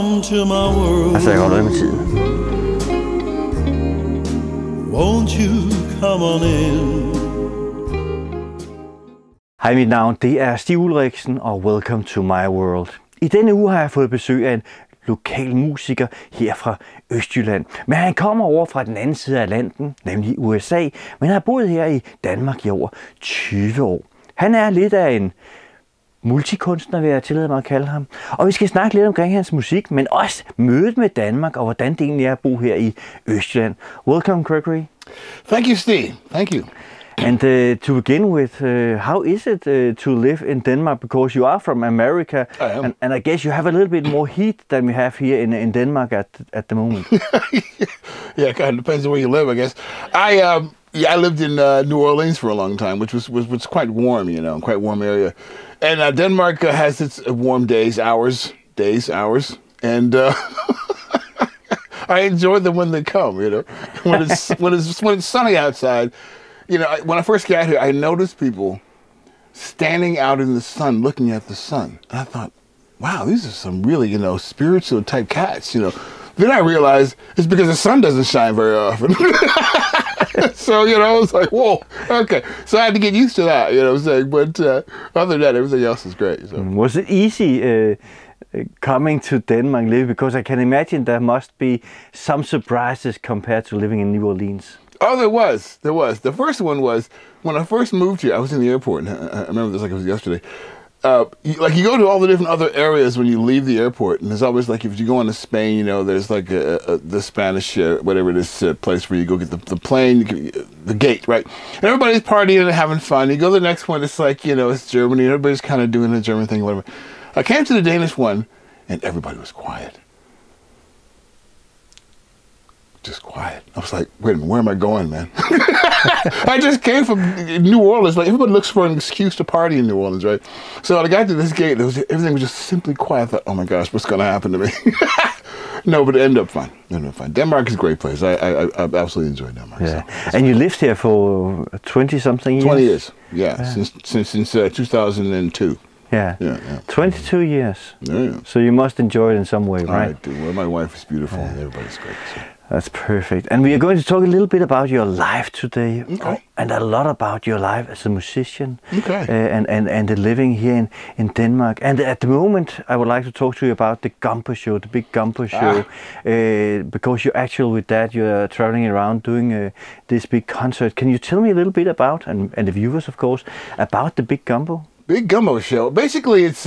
Come to my world. Altså, jeg holder øje med tiden. Won't you come on in? Hej, mit navn det er Stig Ulrichsen, og welcome to my world. I denne uge har jeg fået besøg af en lokal musiker her fra Østjylland. Men han kommer over fra den anden side af Atlanten, nemlig USA, men har boet her i Danmark i over 20 år. Han er lidt af en multikunstner, vil jeg tillade mig at kalde ham. Og vi skal snakke lidt omkring hans musik, men også mødet med Danmark, og hvordan det egentlig er at bo her i Østjylland. Welcome, Gregory. Thank you, Steve. Thank you. And to begin with, how is it to live in Denmark? Because you are from America, I am. And I guess you have a little bit more heat than we have here in Denmark at the moment. Yeah, it kind of depends on where you live, I guess. I lived in New Orleans for a long time, which was quite warm, you know, quite warm area. And Denmark has its warm days, hours, and I enjoy them when they come. You know, when it's sunny outside. You know, when I first got here, I noticed people standing out in the sun, looking at the sun. And I thought, wow, these are some really, you know, spiritual type cats, you know. Then I realized it's because the sun doesn't shine very often. So, you know, it's like, whoa, okay. So I had to get used to that, you know what I'm saying? But other than that, everything else is great. So. Was it easy coming to Denmark, because I can imagine there must be some surprises compared to living in New Orleans? Oh, there was. The first one was, when I first moved here, I was in the airport, and I remember this like it was yesterday. You go to all the different other areas when you leave the airport, and there's always like, if you go into Spain, you know, there's like the Spanish, whatever it is, place where you go get the plane, the gate, right? And everybody's partying and having fun. You go to the next one, it's like, you know, it's Germany, and everybody's kind of doing the German thing, whatever. I came to the Danish one, and everybody was quiet. Just quiet. I was like, wait a minute, where am I going, man? I just came from New Orleans. Like, everybody looks for an excuse to party in New Orleans, right? So when I got to this gate, everything was just simply quiet. I thought, oh my gosh, what's going to happen to me? No, but it ended up fine. Denmark is a great place. I absolutely enjoyed Denmark. Yeah. So And you lived here for 20-something years? 20 years, yeah. Since 2002. Yeah. 22 years. Yeah. So you must enjoy it in some way, right? I do. Well, my wife is beautiful, and everybody's great. So. That's perfect. And we are going to talk a little bit about your life today. Okay. And a lot about your life as a musician. Okay. And the living here in Denmark. And at the moment, I would like to talk to you about the Gumbo show, the big Gumbo show. Because you're actually with that, you're traveling around doing this big concert. Can you tell me a little bit about, and the viewers of course, about the big Gumbo? Big Gumbo show. Basically, it's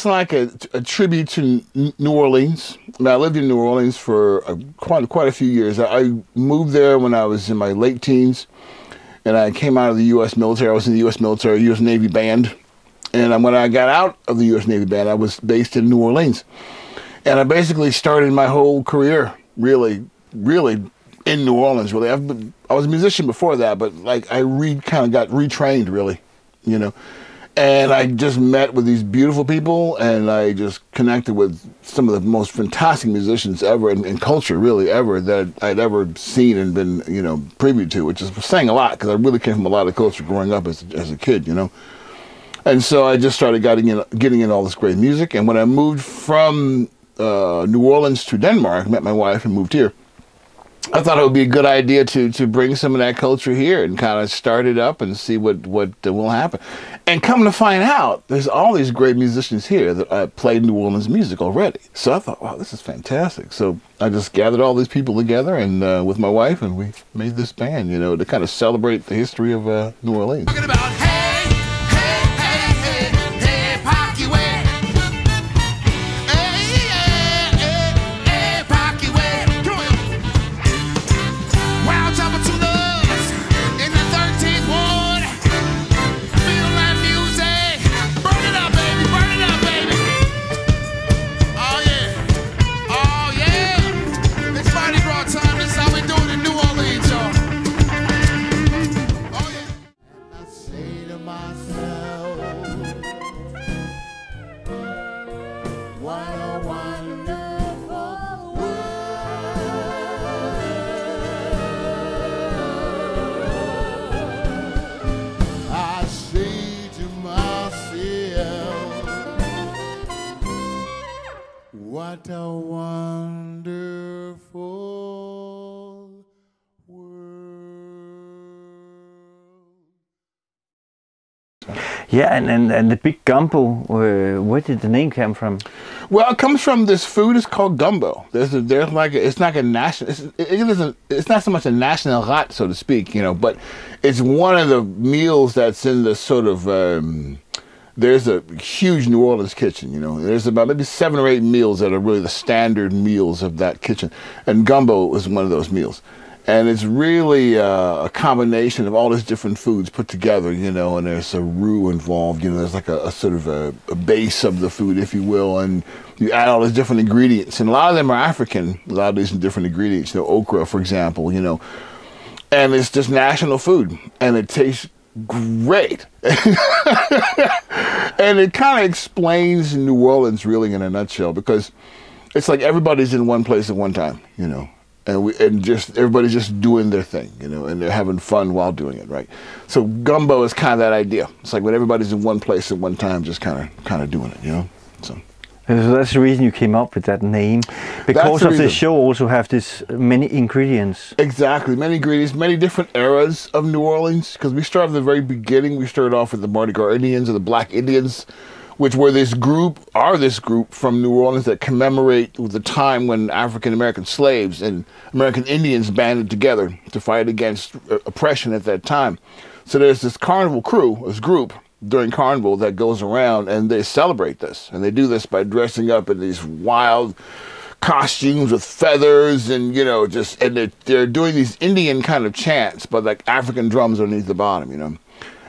like a tribute to New Orleans. I mean, I lived in New Orleans for quite a few years. I moved there when I was in my late teens, and I came out of the U.S. military. I was in the U.S. military, U.S. Navy band, and when I got out of the U.S. Navy band, I was based in New Orleans, and I basically started my whole career really in New Orleans. Really, I was a musician before that, but like I kind of got retrained, really. You know, and I just met with these beautiful people, and I just connected with some of the most fantastic musicians ever, in culture really ever, that I'd ever seen and been, you know, privy to, which is saying a lot, because I really came from a lot of culture growing up as a kid, you know. And so I just started getting in all this great music, and when I moved from New Orleans to Denmark, met my wife and moved here, I thought it would be a good idea to bring some of that culture here and kind of start it up and see what will happen. And come to find out, there's all these great musicians here that play New Orleans music already. So I thought, wow, this is fantastic. So I just gathered all these people together and with my wife, and we made this band, you know, to kind of celebrate the history of New Orleans. What What a wonderful world. Yeah, and the big gumbo, where did the name come from? Well, it comes from this food. It's called gumbo. It's like a national. It's not so much a national rat, so to speak, but it's one of the meals that's in the sort of. There's a huge New Orleans kitchen. There's about maybe 7 or 8 meals that are really the standard meals of that kitchen, and gumbo is one of those meals. And it's really a combination of all these different foods put together, and there's a roux involved, there's like a sort of a base of the food, if you will, and you add all these different ingredients. And a lot of them are African, a lot of these different ingredients, okra, for example, and it's just national food, and it tastes great. And it kind of explains New Orleans really in a nutshell, because it's like everybody's in one place at one time, and just everybody's just doing their thing, and they're having fun while doing it, right? So gumbo is kind of that idea. It's like when everybody's in one place at one time, just kind of doing it, So that's the reason you came up with that name, because of the show also have this many ingredients. Exactly, many ingredients, many different eras of New Orleans. Because we started at the very beginning. We started off with the Mardi Gras Indians, or the Black Indians, which were this group from New Orleans that commemorate the time when African-American slaves and American Indians banded together to fight against oppression at that time. So there's this carnival crew, this group, during Carnival that goes around and they celebrate this. And they do this by dressing up in these wild costumes with feathers and, and they're doing these Indian kind of chants, but like African drums underneath the bottom,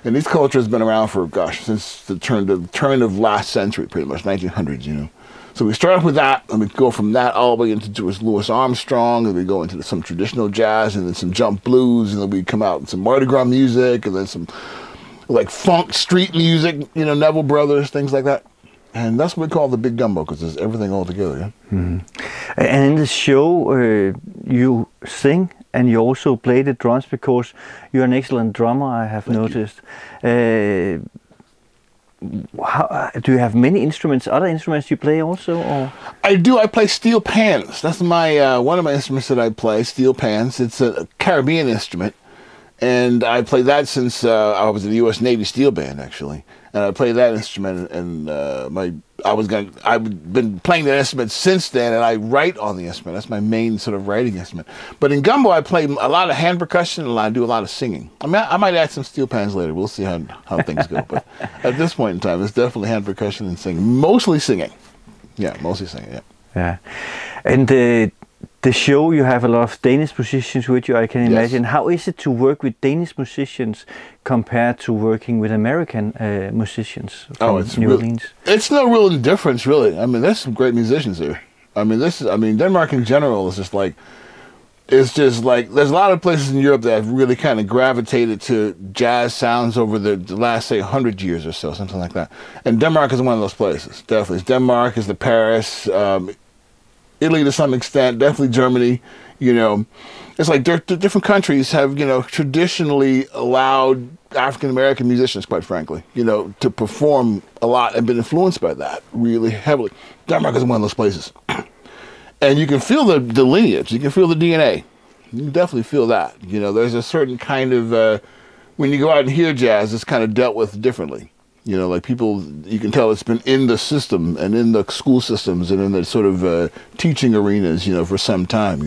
And this culture has been around for, since the turn of last century, pretty much, 1900s, So we start off with that, and we go from that all the way into Louis Armstrong, and we go into some traditional jazz, and then some jump blues, and then we come out with some Mardi Gras music, and then some like funk, street music, Neville Brothers, things like that. And that's what we call the big gumbo, because it's everything all together, yeah? Mm-hmm. And in the show, you sing, and you also play the drums, because you're an excellent drummer, I have noticed. Do you have many instruments, other instruments you play also? Or? I do. I play steel pans. That's my one of my instruments that I play, steel pans. It's a Caribbean instrument. And I played that since I was in the U.S. Navy Steel Band, actually. And I played that instrument, and I've been playing that instrument since then, and I write on the instrument. That's my main sort of writing instrument. But in gumbo, I play a lot of hand percussion, and I do a lot of singing. I might add some steel pans later. We'll see how things go. But at this point in time, it's definitely hand percussion and singing. Mostly singing. Yeah, mostly singing, yeah. Yeah. And the show, you have a lot of Danish musicians with you, I can imagine. Yes. How is it to work with Danish musicians compared to working with American musicians from New Orleans? It's no real difference, really. I mean, there's some great musicians here. I mean, Denmark in general is just like, there's a lot of places in Europe that have really kind of gravitated to jazz sounds over the last, say, 100 years or so, something like that. And Denmark is one of those places, definitely. Denmark is the Paris, Italy to some extent, definitely Germany, It's like different countries have, traditionally allowed African-American musicians, quite frankly, to perform a lot and been influenced by that really heavily. Denmark is one of those places. And you can feel the lineage, you can feel the DNA. You can definitely feel that. There's a certain kind of, when you go out and hear jazz, it's kind of dealt with differently. Like people, you can tell it's been in the system and in the school systems and in the sort of teaching arenas, for some time,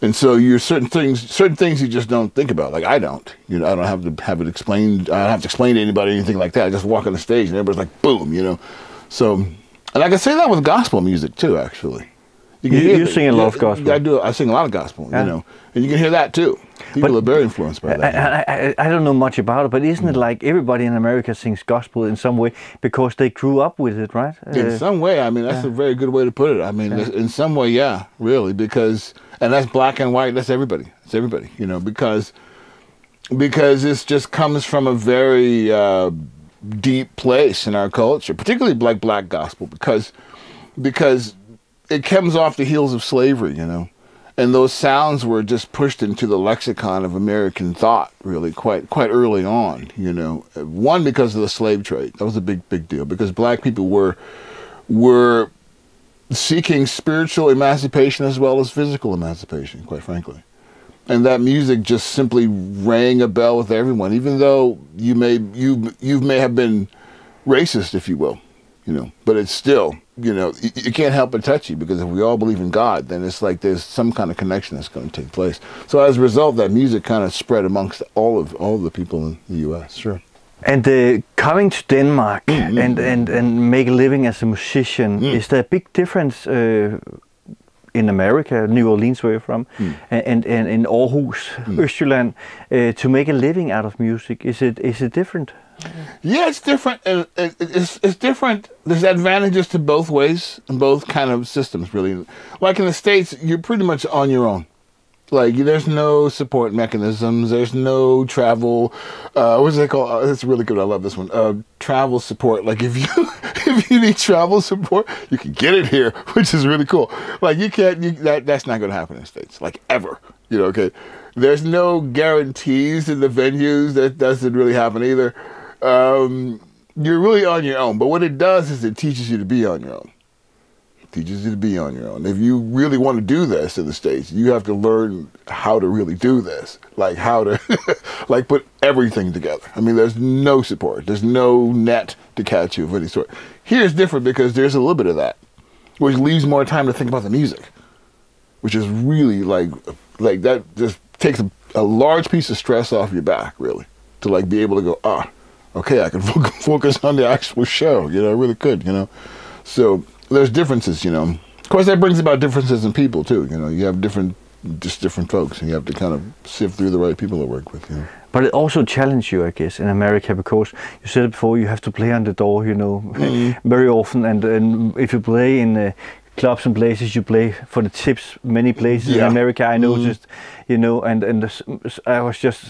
And so you're certain things you just don't think about. Like I don't, I don't have to have it explained. I don't have to explain to anybody anything like that. I just walk on the stage and everybody's like, boom, So, and I can say that with gospel music too, actually. You sing a lot of gospel. I do. I sing a lot of gospel, and you can hear that too. People are very influenced by that. I don't know much about it, but isn't it like everybody in America sings gospel in some way because they grew up with it, right? In some way, I mean, that's a very good way to put it. I mean, in some way, yeah, really, and that's black and white. That's everybody. It's everybody, because this just comes from a very deep place in our culture, particularly black gospel, because it comes off the heels of slavery, and those sounds were just pushed into the lexicon of American thought, really, quite early on, One, because of the slave trade. That was a big deal, because black people were seeking spiritual emancipation as well as physical emancipation, quite frankly. And that music just simply rang a bell with everyone, even though you may have been racist, if you will, but it's still, you can't help but touch you, because if we all believe in God, then it's like there's some kind of connection that's going to take place. So as a result, that music kind of spread amongst all of the people in the U.S. Sure. And coming to Denmark and make a living as a musician, is there a big difference in America, New Orleans, where you're from, and in Aarhus, Østjylland, to make a living out of music? Is it different? Yeah, it's different. It's different. There's advantages to both ways, in both kind of systems, really. Like in the States, you're pretty much on your own. Like, there's no support mechanisms. There's no travel. What's it called? It's really good. I love this one. Travel support. Like, if you need travel support, you can get it here, which is really cool. Like, that's not going to happen in the States, like, ever. Okay. There's no guarantees in the venues. That doesn't really happen either. You're really on your own. But what it does is it teaches you to be on your own. Teaches you to be on your own. If you really want to do this in the States, you have to learn how to really do this, like how to like put everything together. I mean, there's no support. There's no net to catch you of any sort. Here it's different because there's a little bit of that, which leaves more time to think about the music, which is really like that just takes a large piece of stress off your back, really, to like be able to go, okay, I can focus on the actual show, I really could, So there's differences, Of course, that brings about differences in people too. You have different folks, and you have to kind of sift through the right people to work with. But it also challenges you, I guess, in America, because you said it before, you have to play on the door, very often, and if you play in clubs and places, you play for the tips. Many places in America, I noticed, and I was just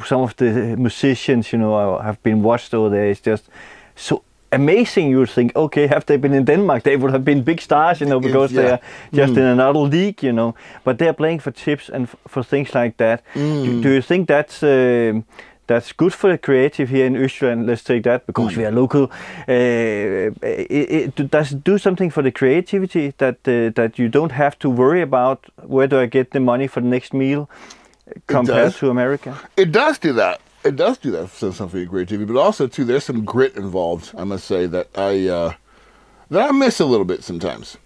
some of the musicians, I have been watched over there. It's just so amazing. You would think, okay, have they been in Denmark, they would have been big stars, because they are just in another league, But they're playing for tips and for things like that. Do you think that's good for the creative here in Østjylland? Let's take that, because we are local. Does it do something for the creativity that you don't have to worry about where do I get the money for the next meal compared to America? It does do that. It does do that for some for your creativity, but also too, there's some grit involved. I must say that I miss a little bit sometimes.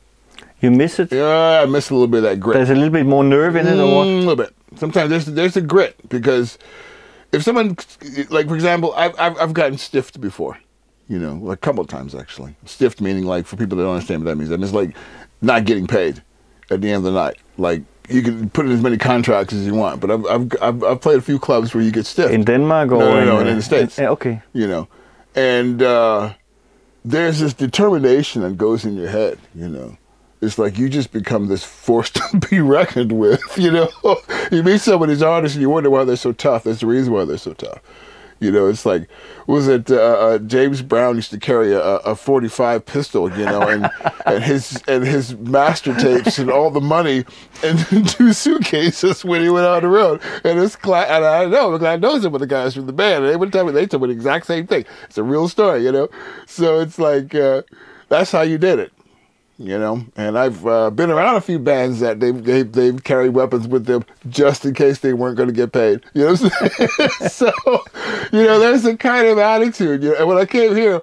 You miss it? Yeah, I miss a little bit of that grit. There's a little bit more nerve in it, or what? A little bit. Sometimes there's a grit, because if someone, like for example, I've gotten stiffed before, like a couple of times actually. Stiffed meaning, like, for people that don't understand what that means. That means like not getting paid at the end of the night, like. You can put in as many contracts as you want, but I've played a few clubs where you get stiffed. In Denmark or no, in the States. Okay. And there's this determination that goes in your head. It's like you just become this force to be reckoned with. You meet some of these artists and you wonder why they're so tough. That's the reason why they're so tough. It's like, was it James Brown used to carry a 45 pistol, and his master tapes and all the money in 2 suitcases when he went on the road. And and I know some of the guys from the band, and they would tell me the exact same thing. It's a real story, So it's like that's how you did it. And I've been around a few bands that they've carried weapons with them just in case they weren't going to get paid. What I'm saying? So, there's a kind of attitude. And when I came here,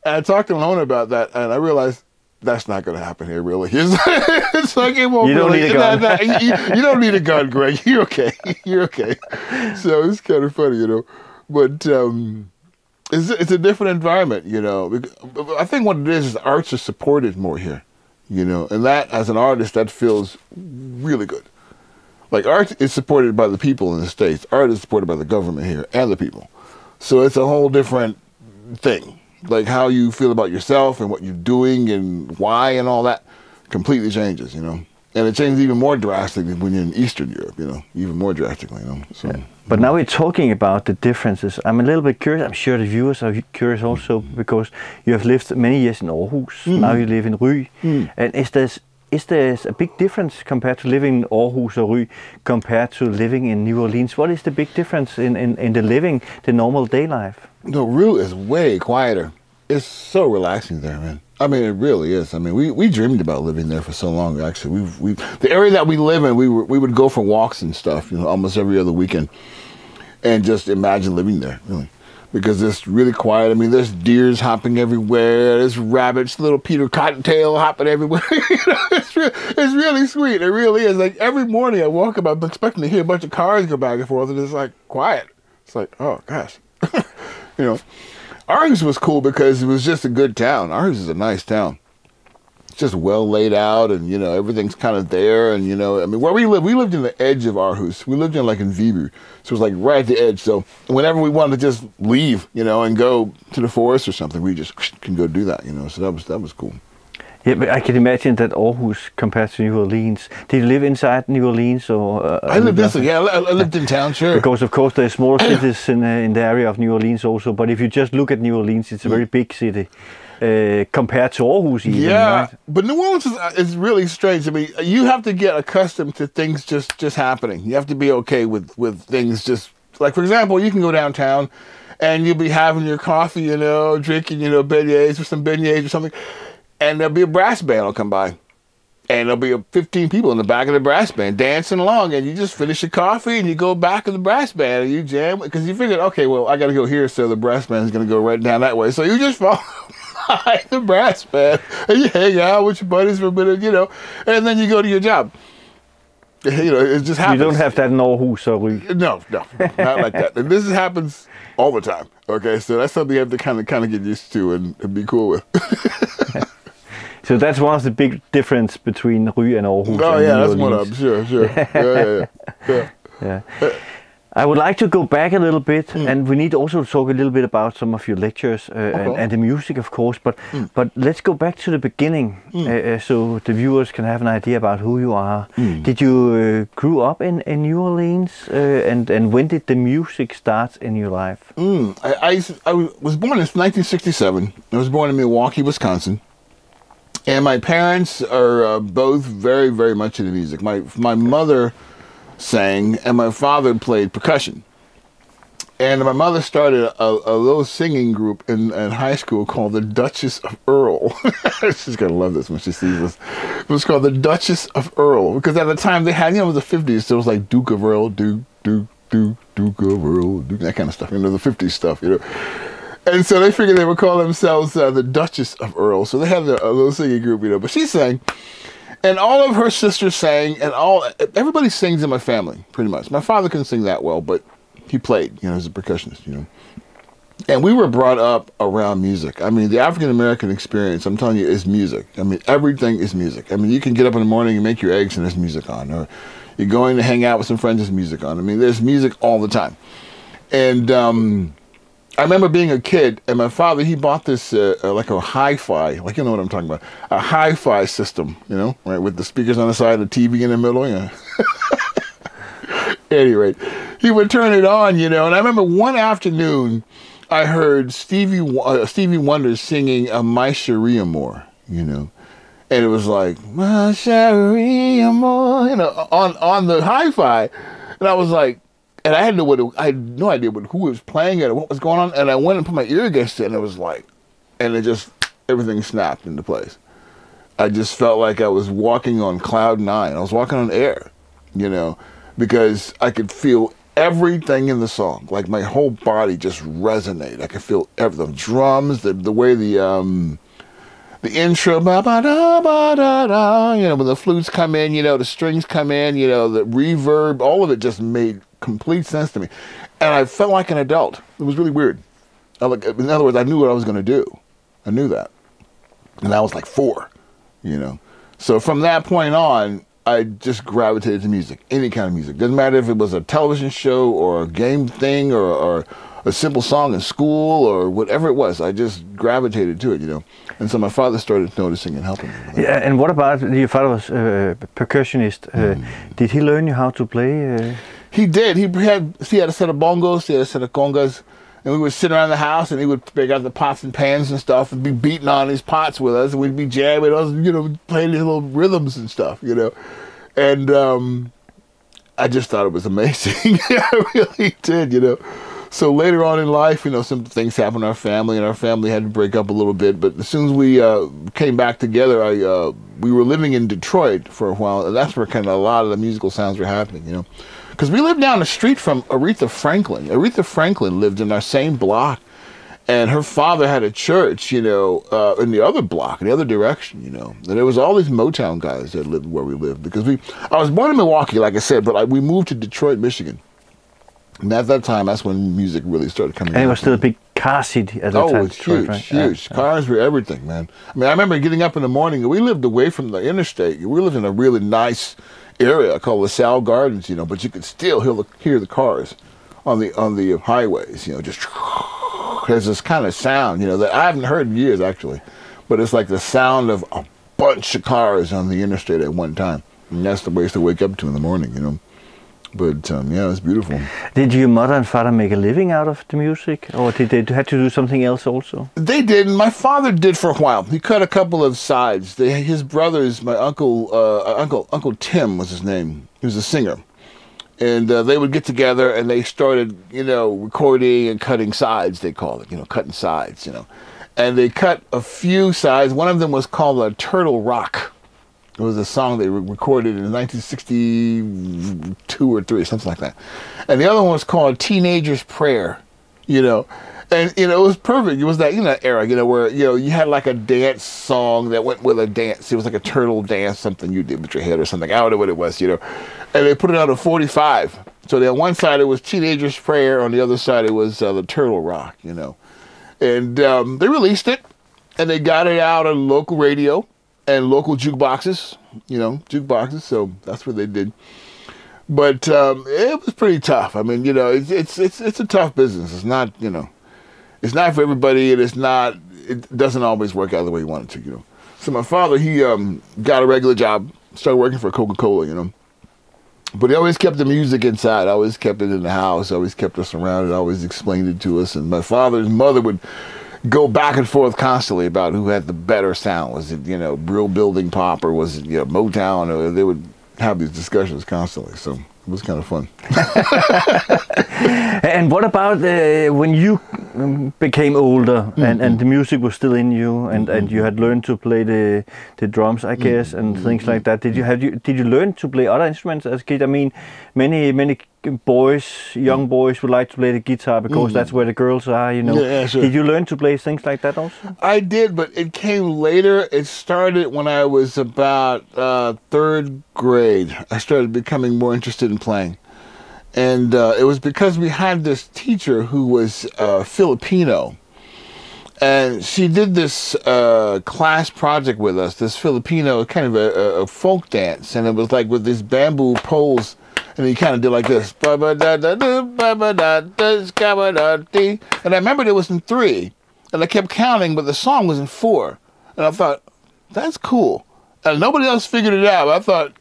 I talked to Lona about that, and I realized that's not going to happen here, really. It's like it won't. You don't need a gun. You don't need a gun, Greg. You're okay. You're okay. So it's kind of funny, But it's a different environment, I think what it is arts are supported more here. And that, as an artist, that feels really good. Like, art is supported by the people in the States. Art is supported by the government here and the people. So it's a whole different thing. Like, how you feel about yourself and what you're doing and why and all that completely changes, And it changes even more drastically when you're in Eastern Europe, even more drastically, So. Yeah. But now we're talking about the differences. I'm a little bit curious. I'm sure the viewers are curious also, because you have lived many years in Aarhus. Now you live in Ry. And is there a big difference compared to living in Aarhus or Ry compared to living in New Orleans? What is the big difference in the living, the normal day life? No, Ry is way quieter. It's so relaxing there, man. I mean, it really is. I mean, we dreamed about living there for so long. Actually, the area that we live in, we would go for walks and stuff, you know, almost every other weekend, and just imagine living there, really, because it's really quiet. I mean, there's deers hopping everywhere. There's rabbits, little Peter Cottontail hopping everywhere. You know, it's really sweet. It really is. Like every morning I walk up, I'm expecting to hear a bunch of cars go back and forth, and it's like quiet. It's like, oh gosh, you know. Ours was cool because it was just a good town. Ours is a nice town. It's just well laid out, and, you know, everything's kind of there. And, you know, I mean, where we lived in the edge of Aarhus. We lived in, like, in Vibu. So it was, like, right at the edge. So whenever we wanted to just leave, you know, and go to the forest or something, we just can go do that, you know. So that was cool. Yeah, but I can imagine that Aarhus compared to New Orleans. Did you live inside New Orleans or? I lived I lived in town, sure. Because of course there's smaller cities in the area of New Orleans also. But if you just look at New Orleans, it's a very big city compared to Aarhus even. Yeah, right? But New Orleans is really strange. I mean, you have to get accustomed to things just happening. You have to be okay with things just, like, for example, you can go downtown and you'll be having your coffee, you know, drinking, you know, beignets or some beignets or something. And there'll be a brass band will come by. And there'll be 15 people in the back of the brass band dancing along. And you just finish your coffee and you go back to the brass band and you jam. Because you figured, okay, well, I got to go here, so the brass band is going to go right down that way. So you just follow behind the brass band and you hang out with your buddies for a minute, you know. And then you go to your job. You know, it just happens. You don't have that in Aarhus or Ry? No, not like that. And this happens all the time. Okay, so that's something you have to kind of get used to and be cool with. So that's one of the big difference between Ry and Aarhus. Oh, yeah, that's one of them. Sure. Yeah. I would like to go back a little bit, and we need also to talk a little bit about some of your lectures and the music, of course. But let's go back to the beginning, so the viewers can have an idea about who you are. Did you grew up in New Orleans, and when did the music start in your life? I was born in 1967. I was born in Milwaukee, Wisconsin. And my parents are both very, very much into music. My mother sang, and my father played percussion. And my mother started a little singing group in high school called the Duchess of Earl. She's going to love this when she sees this. It was called the Duchess of Earl. Because at the time they had, you know, the 50s, so it was like Duke of Earl, Duke of Earl, Duke, that kind of stuff. You know, the 50s stuff, you know. And so they figured they would call themselves the Duchess of Earl. So they had a little singing group, you know. But she sang, and all of her sisters sang, and everybody sings in my family, pretty much. My father couldn't sing that well, but he played, you know, as a percussionist, you know. And we were brought up around music. I mean, the African-American experience, I'm telling you, is music. I mean, everything is music. I mean, you can get up in the morning and make your eggs, and there's music on. Or you're going to hang out with some friends, there's music on. I mean, there's music all the time. And I remember being a kid, and my father, he bought this, like a hi-fi, like, you know what I'm talking about, a hi-fi system, you know, right, with the speakers on the side, the TV in the middle, you know. At any rate, he would turn it on, you know, and I remember one afternoon, I heard Stevie Wonder singing My Cherie Amour, you know, and it was like, My Cherie Amour, you know, on the hi-fi, and I was like, and I had no idea who was playing it or what was going on. And I went and put my ear against it, and it was like, and it just, everything snapped into place. I just felt like I was walking on cloud 9. I was walking on air, you know, because I could feel everything in the song. Like my whole body just resonated. I could feel the drums, the way the intro, ba-ba-da-ba-da-da, you know, when the flutes come in, you know, the strings come in, you know, the reverb, all of it just made complete sense to me. And I felt like an adult. It was really weird. In other words, I knew what I was going to do. I knew that. And I was like 4, you know. So from that point on, I just gravitated to music, any kind of music. Doesn't matter if it was a television show or a game thing or a simple song in school or whatever it was. I just gravitated to it, you know. And so my father started noticing and helping me with that. Yeah, and what about your father was a percussionist? Did he learn you how to play? He did. He had a set of bongos, he had a set of congas, and we would sit around the house, and he would pick out the pots and pans and stuff, and be beating on these pots with us, and we'd be jamming us, you know, playing these little rhythms and stuff, you know. And I just thought it was amazing. I really did, you know. So later on in life, some things happened in our family, and our family had to break up a little bit. But as soon as we came back together, we were living in Detroit for a while, and that's where kind of a lot of the musical sounds were happening, Because we lived down the street from Aretha Franklin. Aretha Franklin lived in our same block, and her father had a church, in the other block, in the other direction, And there was all these Motown guys that lived where we lived. Because I was born in Milwaukee, like I said, but we moved to Detroit, Michigan. And at that time, that's when music really started coming out. And it was still a big car city at that time. Oh, it's huge, right? huge. Cars were everything, man. I mean, I remember getting up in the morning, and we lived away from the interstate. We lived in a really nice area called LaSalle Gardens, but you could still hear the cars on the highways, just there's this kind of sound, that I haven't heard in years, actually. But it's like the sound of a bunch of cars on the interstate at one time. And that's the ways to wake up to in the morning, But, yeah, it's beautiful. Did your mother and father make a living out of the music? Or did they have to do something else also? They didn't. My father did for a while. He cut a couple of sides. His brothers, my Uncle Tim was his name. He was a singer. And they would get together and they started, recording and cutting sides, they call it, cutting sides, And they cut a few sides. One of them was called Turtle Rock. It was a song they recorded in 1962 or 3, something like that. And the other one was called Teenager's Prayer, And, it was perfect. It was that, era, where, you had like a dance song that went with a dance. It was like a turtle dance, something you did with your head or something. I don't know what it was, And they put it on a 45. So on one side it was Teenager's Prayer. On the other side it was the Turtle Rock, And they released it, and they got it out on local radio and local jukeboxes, so that's what they did. But it was pretty tough. I mean, it's a tough business. It's not, it's not for everybody, and it doesn't always work out the way you want it to, So my father, he got a regular job, started working for Coca-Cola, But he always kept the music inside, always kept it in the house, always kept us around it, always explained it to us. And my father's mother would go back and forth constantly about who had the better sound. Was it, Brill Building Pop, or was it, Motown? Or they would have these discussions constantly. So it was kind of fun. And what about when you became older and the music was still in you, and you had learned to play the drums, I guess, and things like that? Did you learn to play other instruments as a kid? I mean, many young boys would like to play the guitar because that's where the girls are, Yeah, sure. Did you learn to play things like that also? I did, but it came later. It started when I was about 3rd grade. I started becoming more interested in playing. And it was because we had this teacher who was Filipino. And she did this class project with us, this Filipino, kind of a folk dance. And it was like with these bamboo poles. And he kind of did like this. And I remembered it was in 3. And I kept counting, but the song was in 4. And I thought, that's cool. And nobody else figured it out. I thought,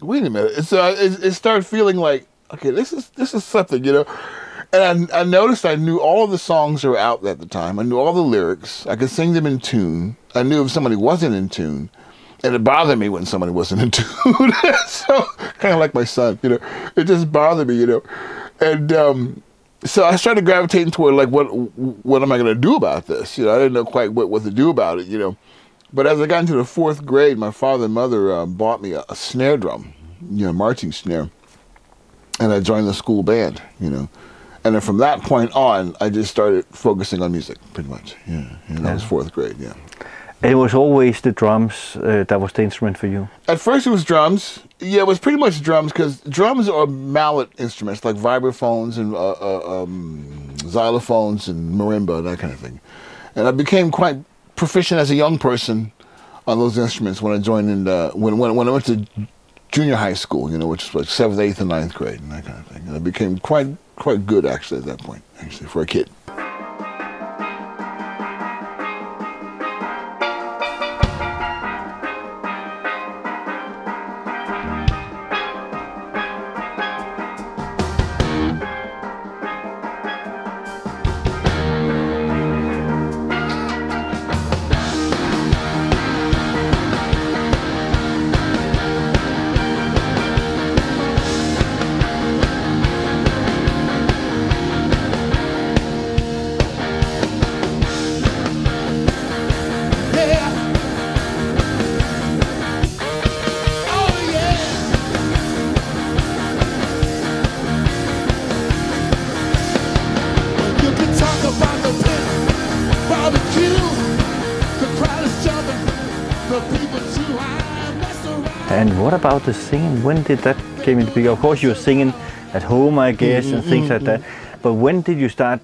wait a minute. It started feeling like, okay, this is something, And I noticed I knew all of the songs that were out at the time. I knew all the lyrics. I could sing them in tune. I knew if somebody wasn't in tune. And it bothered me when somebody wasn't in tune. So, kind of like my son, It just bothered me, And so I started gravitating toward, like, what am I going to do about this? I didn't know quite what to do about it, But as I got into the 4th grade, my father and mother bought me a snare drum, marching snare. And I joined the school band, And then from that point on, I just started focusing on music, pretty much. Yeah. That was 4th grade, yeah. And it was always the drums that was the instrument for you? At first it was drums. Yeah, it was pretty much drums, because drums are mallet instruments, like vibraphones and xylophones and marimba, that kind of thing. And I became quite proficient as a young person on those instruments when I joined in, when I went to junior high school, which was like 7th, 8th, and 9th grade, and that kind of thing. And I became quite good, actually, at that point, for a kid. And what about the singing? When did that came into big? Of course, you were singing at home, I guess, and things like that. But when did you start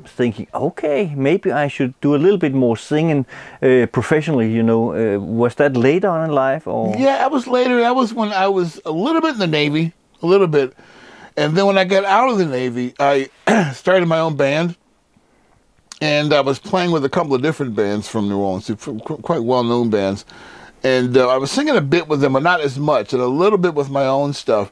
thinking, okay, maybe I should do a little bit more singing professionally? You know, was that later on in life, or? Yeah, that was later. That was when I was a little bit in the Navy, a little bit, and then when I got out of the Navy, I started my own band. And I was playing with a couple of different bands from New Orleans, quite well-known bands. And I was singing a bit with them, but not as much, and a little bit with my own stuff,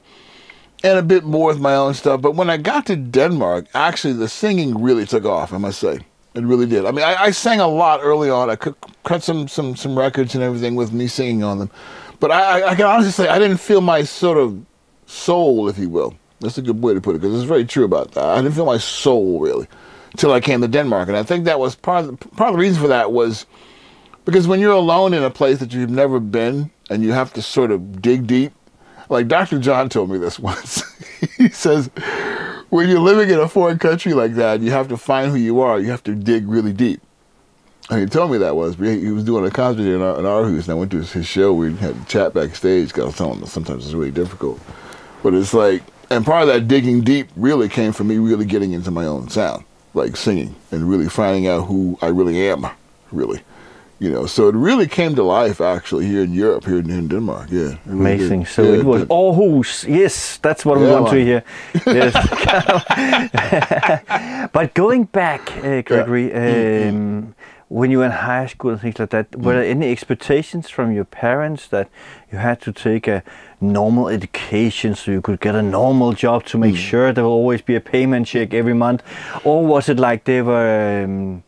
and a bit more with my own stuff. But when I got to Denmark, actually the singing really took off, I must say. It really did. I mean, I sang a lot early on. I could cut some records and everything with me singing on them. But I can honestly say I didn't feel my sort of soul, if you will. That's a good way to put it, because it's very true about that. I didn't feel my soul, really, until I came to Denmark. And I think that was part of the reason for that was because when you're alone in a place that you've never been and you have to sort of dig deep, like Dr. John told me this once. He says, when you're living in a foreign country like that, you have to find who you are. You have to dig really deep. And he told me that he was doing a concert here in Aarhus, and I went to his show. We had a chat backstage, because I was telling him sometimes it's really difficult. But it's like, and part of that digging deep really came from me really getting into my own sound, like singing, and really finding out who I really am, really. You know, so it really came to life, actually, here in Europe, here in Denmark, yeah. Amazing. So yeah, it was Aarhus. Yes, that's what we want to hear. Yes. But going back, Gregory, when you were in high school and things like that, were there any expectations from your parents that you had to take a normal education so you could get a normal job to make sure there will always be a payment check every month? Or was it like they were...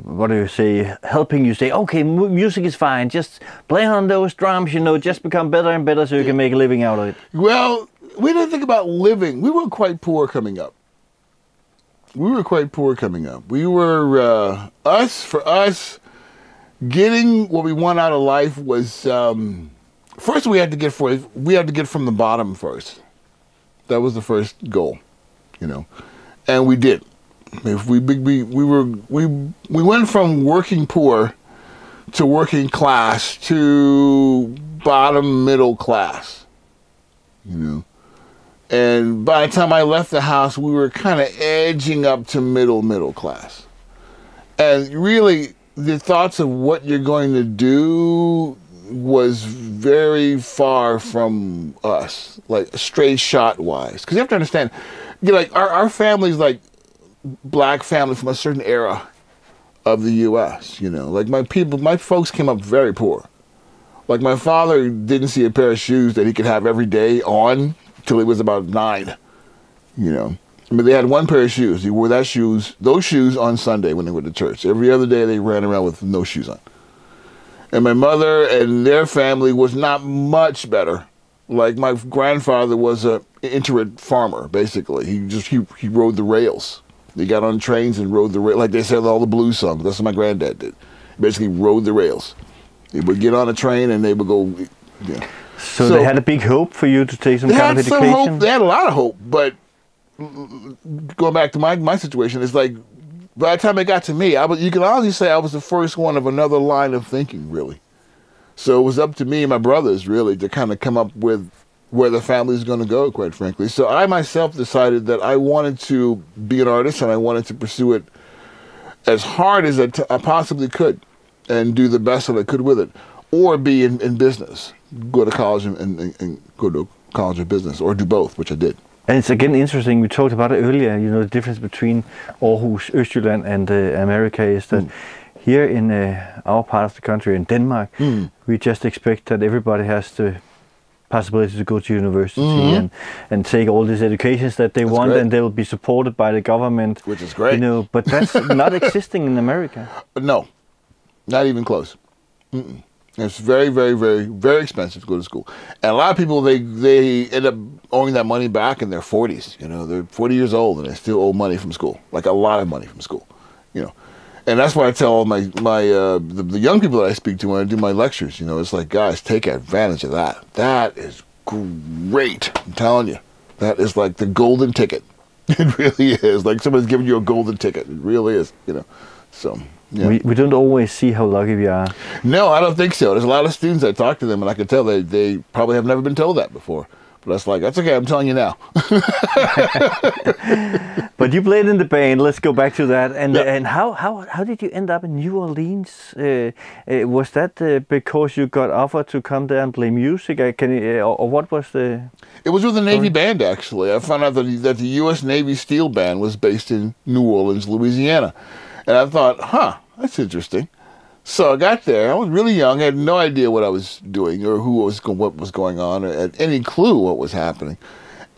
what do you say, helping you say, okay, music is fine, just play on those drums, you know, just become better and better so you can make a living out of it? Well, we didn't think about living. We were quite poor coming up. We were, for us, getting what we want out of life was, first we had to get from the bottom first. That was the first goal, you know, and we did. If we went from working poor to working class to bottom middle class, you know. And by the time I left the house, we were kind of edging up to middle class. And really, the thoughts of what you're going to do was very far from us, like straight shot wise. Because you have to understand, you know, like our family's like black family from a certain era of the U.S., you know. Like my folks came up very poor. Like my father didn't see a pair of shoes that he could have every day on till he was about 9, you know. I mean, they had one pair of shoes. He wore those shoes on Sunday when they went to church. Every other day they ran around with no shoes on. And my mother and their family was not much better. Like my grandfather was a itinerant farmer, basically. He rode the rails. He got on trains and rode the rails, like they said all the blues songs. That's what my granddad did. He basically rode the rails. He would get on a train and they would go, yeah. So they had a big hope for you to take some kind of education? They had some hope. They had a lot of hope, but going back to my situation, it's like, by the time it got to me, you can honestly say I was the first one of another line of thinking, really. So it was up to me and my brothers, really, to kind of come up with where the family is going to go, quite frankly. So I myself decided that I wanted to be an artist and I wanted to pursue it as hard as I possibly could and do the best that I could with it, or be in business, go to college and go to college of business, or do both, which I did. And it's again interesting, we talked about it earlier, you know, the difference between Aarhus, Østjylland and America is that here in our part of the country, in Denmark, we just expect that everybody has the possibility to go to university and take all these educations that they want, and they will be supported by the government. Which is great. You know, but that's not existing in America. No, not even close. It's very, very, very, very expensive to go to school. And a lot of people, they end up owing that money back in their 40s. You know, they're 40 years old and they still owe money from school, like a lot of money from school, you know. And that's why I tell all the young people that I speak to when I do my lectures, you know, it's like, guys, take advantage of that. That is great. I'm telling you. That is like the golden ticket. It really is. Like somebody's giving you a golden ticket. It really is, you know. So, yeah. We don't always see how lucky we are. No, I don't think so. There's a lot of students I talk to them, and I can tell they probably have never been told that before. But that's like, that's okay, I'm telling you now. But you played in the band. Let's go back to that. And Yep. and how did you end up in New Orleans? Was that because you got offered to come there and play music? Or what was the? It was with the Navy band, actually. I found out that the U.S. Navy Steel Band was based in New Orleans, Louisiana. And I thought, that's interesting. So I got there. I was really young. I had no idea what I was doing or what was going on, or had any clue what was happening.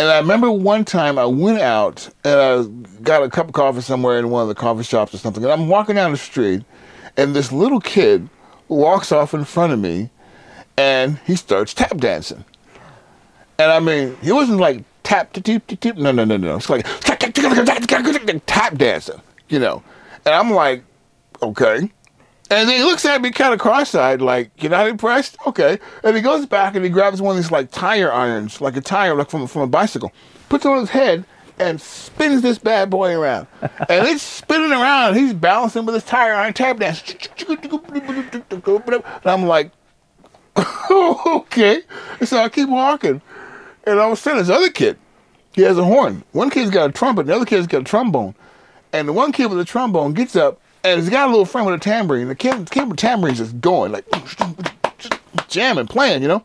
And I remember one time I went out and I got a cup of coffee somewhere in one of the coffee shops or something. And I'm walking down the street, and this little kid walks off in front of me, and he starts tap dancing. And I mean, he wasn't like tap to tip to tip. No. It's like tap dancing, you know. And I'm like, okay. And then he looks at me kind of cross-eyed, like, you're not impressed? Okay. And he goes back and he grabs one of these like tire irons, like a tire like from a bicycle, puts it on his head and spins this bad boy around. And it's spinning around. He's balancing with his tire iron tap dance. And I'm like, okay. So I keep walking. And all of a sudden, this other kid, he has a horn. One kid's got a trumpet, the other kid's got a trombone. And the one kid with the trombone gets up, and he's got a little friend with a tambourine. The kid with the tambourine's just going, like, just jamming, playing, you know?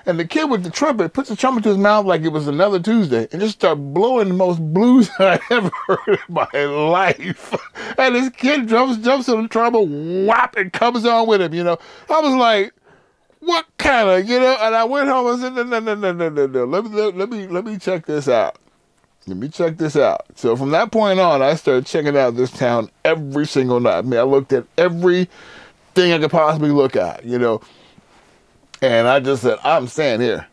And the kid with the trumpet puts the trumpet to his mouth like it was another Tuesday and just start blowing the most blues I ever heard in my life. And this kid jumps on the trombone, whop, and comes on with him, you know? I was like, what kind of, you know? And I went home and said, no. Let me check this out. Let me check this out. So from that point on, I started checking out this town every single night. I mean, I looked at everything I could possibly look at, you know. And I just said, I'm staying here.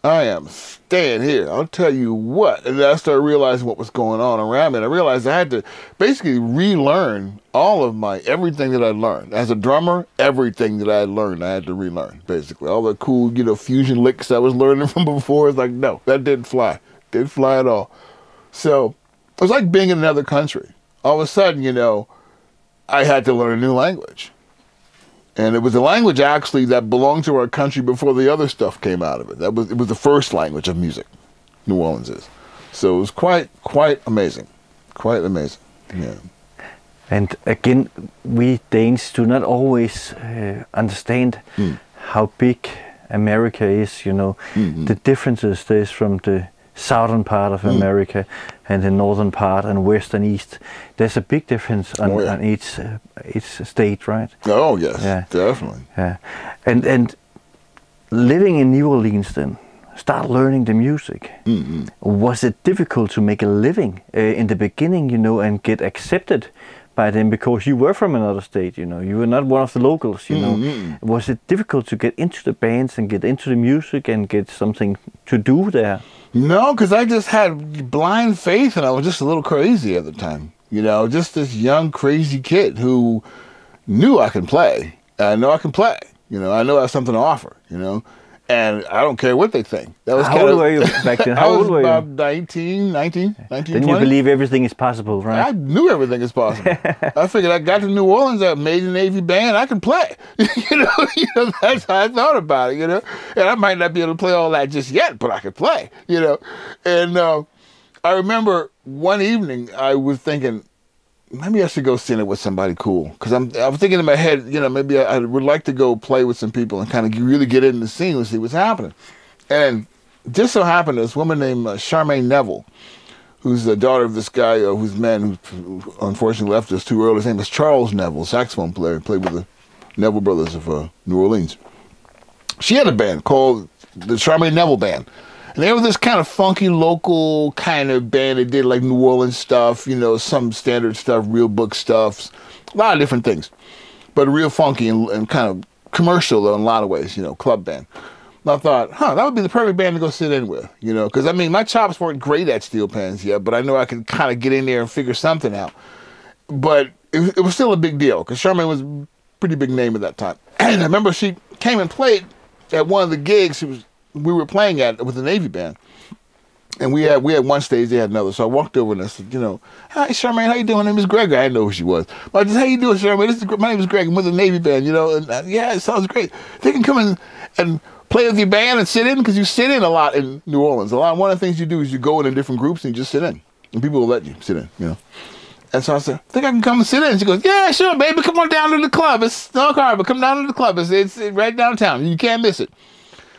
I am staying here. I'll tell you what. And then I started realizing what was going on around me. And I realized I had to basically relearn all of everything that I learned. As a drummer, everything that I had learned, I had to relearn, basically. All the cool, you know, fusion licks I was learning from before. It's like, no, that didn't fly. Didn't fly at all. So it was like being in another country. All of a sudden, you know, I had to learn a new language. And it was a language actually that belonged to our country before the other stuff came out of it. It was the first language of music, New Orleans is. So it was quite amazing. Quite amazing. Yeah. And again, we Danes do not always understand how big America is, you know. The differences there's from the southern part of America and the northern part and west and east. There's a big difference on each state, right? Oh yes, definitely. Yeah, and living in New Orleans, then start learning the music. Was it difficult to make a living in the beginning, you know, and get accepted by them because you were from another state, you know, you were not one of the locals, you know. Was it difficult to get into the bands and get into the music and get something to do there? No, because I just had blind faith and I was just a little crazy at the time. You know, just this young, crazy kid who knew I could play. I know I can play. You know, I know I have something to offer, you know. And I don't care what they think. That was How old were you back then? How old were you? I was about 19, then 20. you believe everything is possible, right? I knew everything is possible. I figured I got to New Orleans, I made a Navy band, I can play. you know, that's how I thought about it, you know. And I might not be able to play all that just yet, but I could play, you know. And I remember one evening I was thinking, maybe I should go sing it with somebody cool. Because I was thinking in my head, you know, maybe I would like to go play with some people and kind of really get in the scene and see what's happening. And just so happened, this woman named Charmaine Neville, who's the daughter of this guy who unfortunately left us too early. His name is Charles Neville, saxophone player, played with the Neville brothers of New Orleans. She had a band called the Charmaine Neville Band. And they were this kind of funky local kind of band. They did like New Orleans stuff, you know, some standard stuff, real book stuff, a lot of different things. But real funky and kind of commercial though in a lot of ways, you know, club band. And I thought, that would be the perfect band to go sit in with, you know, because I mean, my chops weren't great at steel pans yet, but I know I could kind of get in there and figure something out. But it was still a big deal because Charmaine was a pretty big name at that time. And I remember she came and played at one of the gigs we were playing at with the Navy band. And we had one stage, they had another. So I walked over and I said, you know, "Hi, Charmaine, how you doing? My name is Gregory." I didn't know who she was. But I just, "How you doing, Charmaine? My name is Greg. I'm with the Navy band, you know." And yeah, it sounds great. They can come in and play with your band and sit in, because you sit in a lot in New Orleans. One of the things you do is you go in different groups and you just sit in. And people will let you sit in, you know. And so I said, "Think I can come and sit in?" And she goes, "Yeah, sure, baby. Come on down to the club. It's Snug Harbor. Come down to the club. It's right downtown. You can't miss it."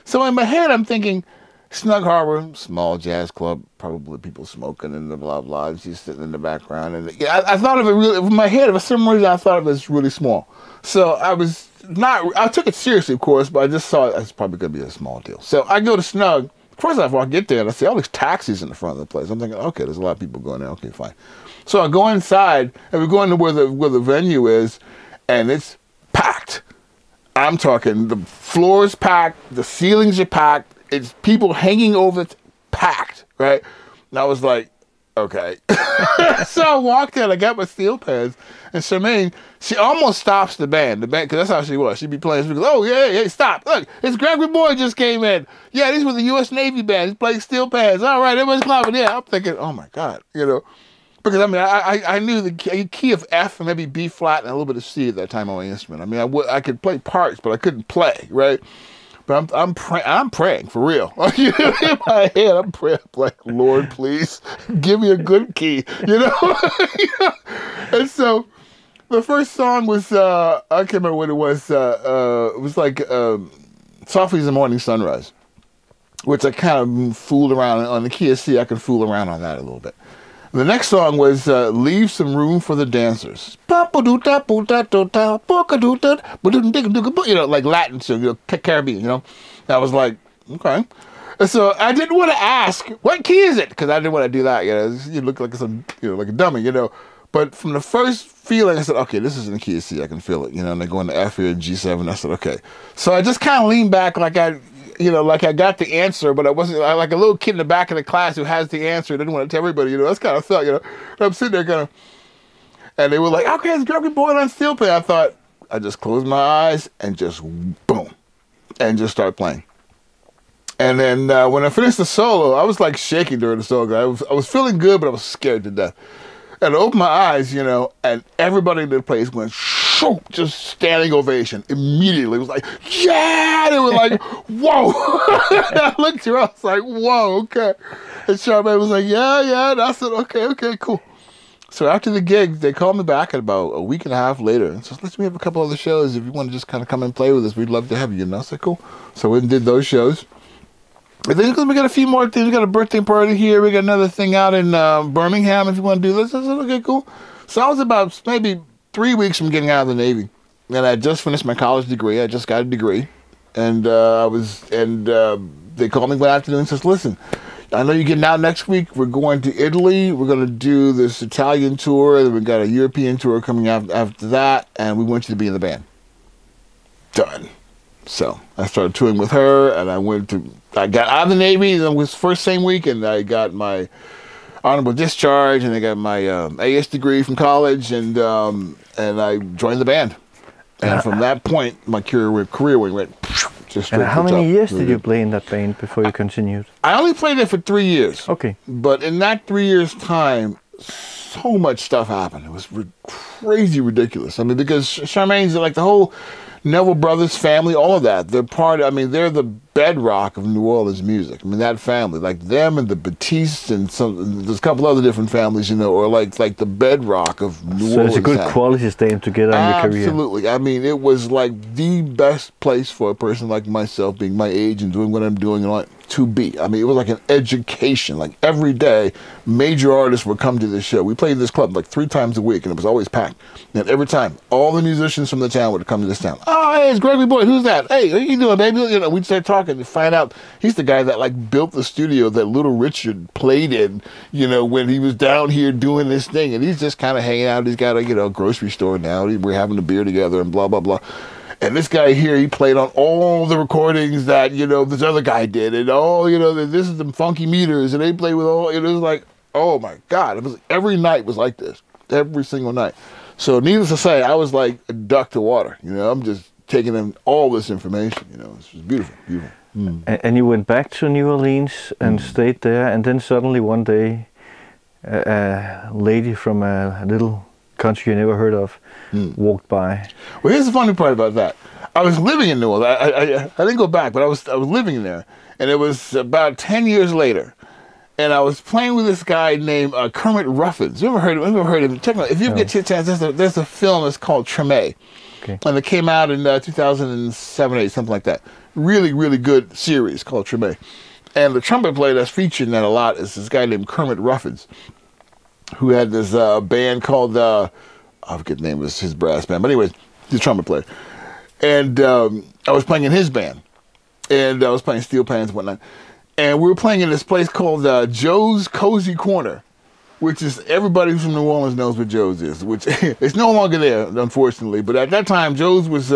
So in my head, I'm thinking, Snug Harbor, small jazz club, probably people smoking and the blah, blah. And she's sitting in the background. And yeah, I thought of it really, in my head, for some reason, I thought of it as really small. So I took it seriously, of course, but I just saw it as probably going to be a small deal. So I go to Snug. First off, I get there and I see all these taxis in the front of the place. I'm thinking, okay, there's a lot of people going there. Okay, fine. So I go inside and we go into where the venue is, and it's packed. I'm talking, the floor is packed, the ceilings are packed, it's people hanging over it, packed, right? And I was like, okay. So I walked in, I got my steel pans, and Charmaine, she almost stops the band, because that's how she was. She'd be playing, she'd be like, "Oh, yeah, stop. Look, it's Gregory Boyd just came in. Yeah, these were the U.S. Navy band. He's playing steel pans. All right, everyone's clapping." Yeah, I'm thinking, oh my God, you know. Because, I mean, I knew the key of F and maybe B flat and a little bit of C at that time on my instrument. I mean, I could play parts, but I couldn't play, right? But I'm praying for real. In my head, I'm praying, like, "Lord, please give me a good key," you know. And so the first song was I can't remember what it was. It was like "Softly as the Morning Sunrise," which I kind of fooled around on the key of C. I could fool around on that a little bit. The next song was "Leave Some Room for the Dancers." You know, like Latin, so, you know, Caribbean, you know. And I was like, okay. And so I didn't want to ask, what key is it? Because I didn't want to do that, you know. You look like like a dummy, you know. But from the first feeling, I said, okay, this is in the key of C. I can feel it, you know. And they go into F here, G7. I said, okay. So I just kind of leaned back like I got the answer, but I wasn't like a little kid in the back of the class who has the answer. Didn't want to tell everybody, you know. That's kind of felt, you know. And I'm sitting there kind of, and they were like, "Okay, it's Gregory Boyd on steel pan." I thought, I just closed my eyes and just boom, and just start playing. And then when I finished the solo, I was like shaking during the solo. I was feeling good, but I was scared to death. And I opened my eyes, you know, and everybody in the place went, shoop, just standing ovation immediately. It was like, yeah! They were like, whoa! I looked around, I was like, whoa, okay. And Charmaine was like, yeah. And I said, okay, cool. So after the gig, they called me back at about a week and a half later and said, "We have a couple other shows. If you want to just kind of come and play with us, we'd love to have you." And I said, cool. So we did those shows. And then we got a few more things. We got a birthday party here. We got another thing out in Birmingham if you want to do this. I said, okay, cool. So I was about maybe 3 weeks from getting out of the Navy. And I just finished my college degree. I just got a degree. And they called me one afternoon and says, "Listen, I know you're getting out next week. We're going to Italy. We're going to do this Italian tour. Then we got a European tour coming after that. And we want you to be in the band." Done. So I started touring with her, and I got out of the Navy. It was first same week, and I got my honorable discharge, and I got my AS degree from college, and I joined the band. And from that point, my career went just straight. And how many years did you play in that band before you continued? I only played there for 3 years. Okay. But in that 3 years' time, so much stuff happened. It was crazy ridiculous. I mean, because Charmaine's like the whole Neville Brothers family, all of that. They're the bedrock of New Orleans music. I mean, that family, like them and the Batistes and there's a couple other different families, you know, or like the bedrock of New Orleans. So it's a good quality staying together in your career. Absolutely. I mean, it was like the best place for a person like myself, being my age and doing what I'm doing, to be. I mean, it was like an education. Like every day, major artists would come to this show. We played this club like 3 times a week, and it was always packed. And every time, all the musicians from the town would come to this town. "Oh, hey, it's Gregory Boyd. Who's that? Hey, how you doing, baby?" You know, we'd start talking to find out he's the guy that like built the studio that Little Richard played in, you know, when he was down here doing this thing. And he's just kind of hanging out. He's got a grocery store now. We're having a beer together and blah, blah, blah. And this guy here, he played on all the recordings that, you know, this other guy did. And, this is them funky meters. And they played with all, it was like, oh my God. Every night was like this. Every single night. So needless to say, I was like a duck to water. You know, I'm just taking in all this information. You know, it was beautiful, beautiful. Mm. And you went back to New Orleans and stayed there, and then suddenly one day, a lady from a little country you never heard of walked by. Well, here's the funny part about that. I was living in New Orleans. I didn't go back, but I was living there, and it was about 10 years later. And I was playing with this guy named Kermit Ruffins. You ever heard of him? Check him out. If you get a chance, there's a film that's called Treme. Okay. And it came out in 2007, 8, something like that. Really, really good series called Treme. And the trumpet player that's featured in that a lot is this guy named Kermit Ruffins, who had this band called, I forget the name of his brass band, but anyways, he's a trumpet player. And I was playing in his band. And I was playing steel pans and whatnot. And we were playing in this place called Joe's Cozy Corner, which is, everybody from New Orleans knows what Joe's is, which it's no longer there, unfortunately. But at that time, Joe's was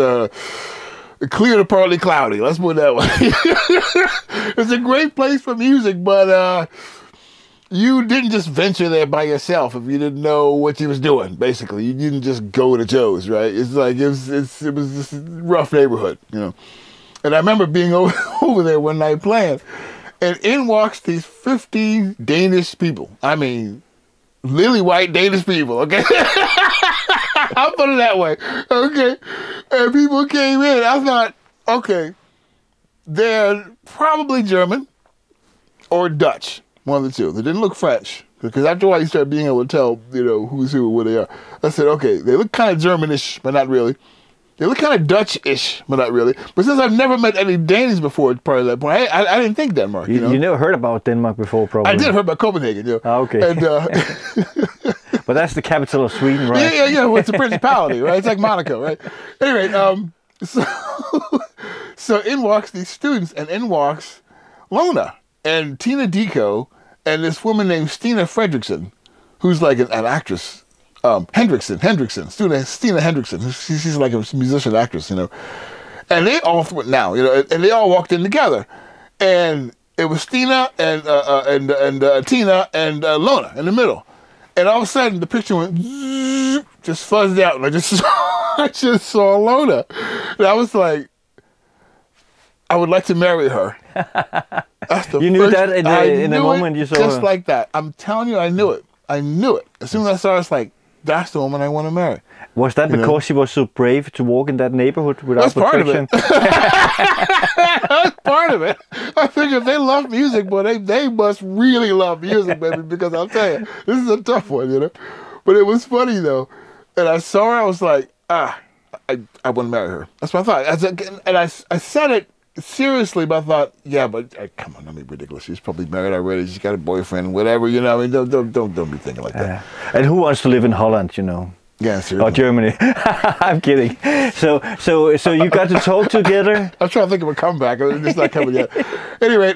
clear to partly cloudy. Let's put it that way. It's a great place for music, but you didn't just venture there by yourself if you didn't know what you was doing, basically. You didn't just go to Joe's, right? It's like, it was just a rough neighborhood, you know. And I remember being over there one night playing, and in walks these 15 Danish people. I mean, lily white Danish people, okay? I'll put it that way, okay? And people came in. I thought, okay, they're probably German or Dutch, one of the two. They didn't look French, because after a while you start being able to tell, you know, who's who or what they are. I said, okay, they look kind of Germanish, but not really. They look kind of Dutch-ish, but not really. But since I've never met any Danes before, part of that point, I didn't think Denmark. You know? You never heard about Denmark before, probably. I did heard about Copenhagen, you know. Oh, okay. And, but that's the capital of Sweden, right? Yeah. Well, it's a principality, right? It's like Monaco, right? Anyway, so in walks these students, and in walks Lona and Tina Deco and this woman named Stina Fredrickson, who's like an actress. Stina Hendrickson. She's like a musician actress, you know. And they all and they all walked in together, and it was Stina and Tina and Lona in the middle, and all of a sudden the picture went just fuzzed out, and I just saw Lona, and I was like, I would like to marry her. That's the you knew that in the moment you saw just her. like that. I'm telling you, I knew it. I knew it. As soon as I saw her, it's like, that's the woman I want to marry. Was that because she was so brave to walk in that neighborhood without protection? That's part of it. I figure if they love music, boy, they must really love music, baby, because I'll tell you, this is a tough one, you know. But it was funny, though. And I saw her, I was like, I want to marry her. That's what I thought. I said it seriously, but I thought, yeah, but come on, don't be ridiculous. She's probably married already. She's got a boyfriend, whatever, you know. I mean, don't be thinking like that. And who wants to live in Holland, you know? Yeah, seriously. Or Germany. I'm kidding. So you got to talk together. I'm trying to think of a comeback. It's not coming yet. Anyway,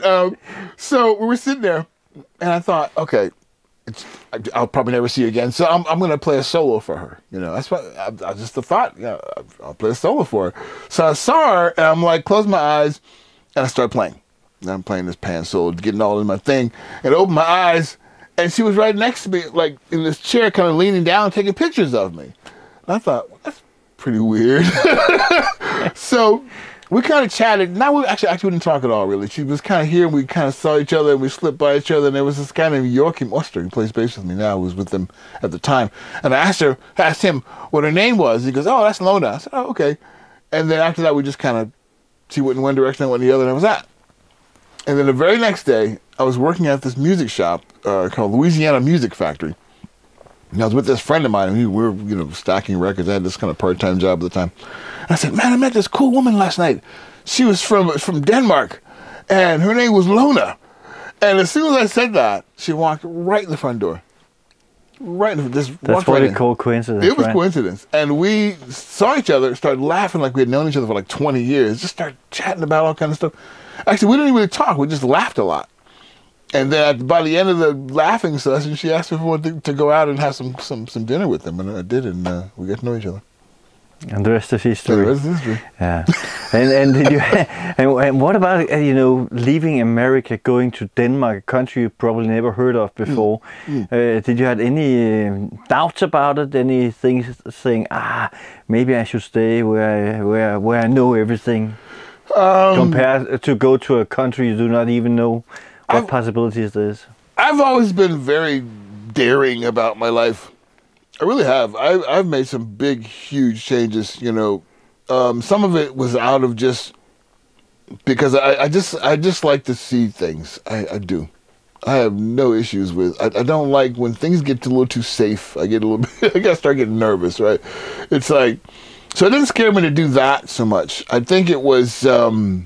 so we were sitting there, and I thought, okay, I'll probably never see you again. So I'm going to play a solo for her. You know, that's what I just thought. Yeah, I'll play a solo for her. So I saw her, and I'm like, close my eyes, and I start playing. And I'm playing this pan solo, getting all in my thing, and I open my eyes, and she was right next to me, like in this chair, kind of leaning down, taking pictures of me. And I thought, well, that's pretty weird. So we kind of chatted. Now we actually didn't talk at all, really. She was kind of here, and we kind of saw each other, and we slipped by each other. And there was this guy named Joachim Oster, who plays bass with me now, who was with them at the time. And I asked him what her name was. He goes, oh, that's Lona. I said, oh, okay. And then after that, we just kind of, she went in one direction, I went in the other, and that was that. And then the very next day, I was working at this music shop called Louisiana Music Factory. And I was with this friend of mine, and we were, stacking records. I had this kind of part-time job at the time. And I said, man, I met this cool woman last night. She was from Denmark, and her name was Lona. And as soon as I said that, she walked right in the front door. Right in the front. That's what they call coincidence. It was coincidence. And we saw each other, started laughing like we had known each other for like 20 years. Just started chatting about all kinds of stuff. Actually, we didn't really talk. We just laughed a lot. And then by the end of the laughing session, she asked me if I wanted to go out and have some dinner with them. And I did, and we got to know each other. And the rest is history. The rest is history. Yeah. And did you? And what about you know, leaving America, going to Denmark, a country you probably never heard of before? Did you have any doubts about it? Any things saying, maybe I should stay where I know everything, compared to go to a country you do not even know what possibilities there is? I've always been very daring about my life. I really have. I've made some big, huge changes. You know, some of it was out of just because I just like to see things. I do. I have no issues with. I don't like when things get a little too safe. I get a little bit. I gotta start getting nervous, right? It's like, so it didn't scare me to do that so much. I think it was. I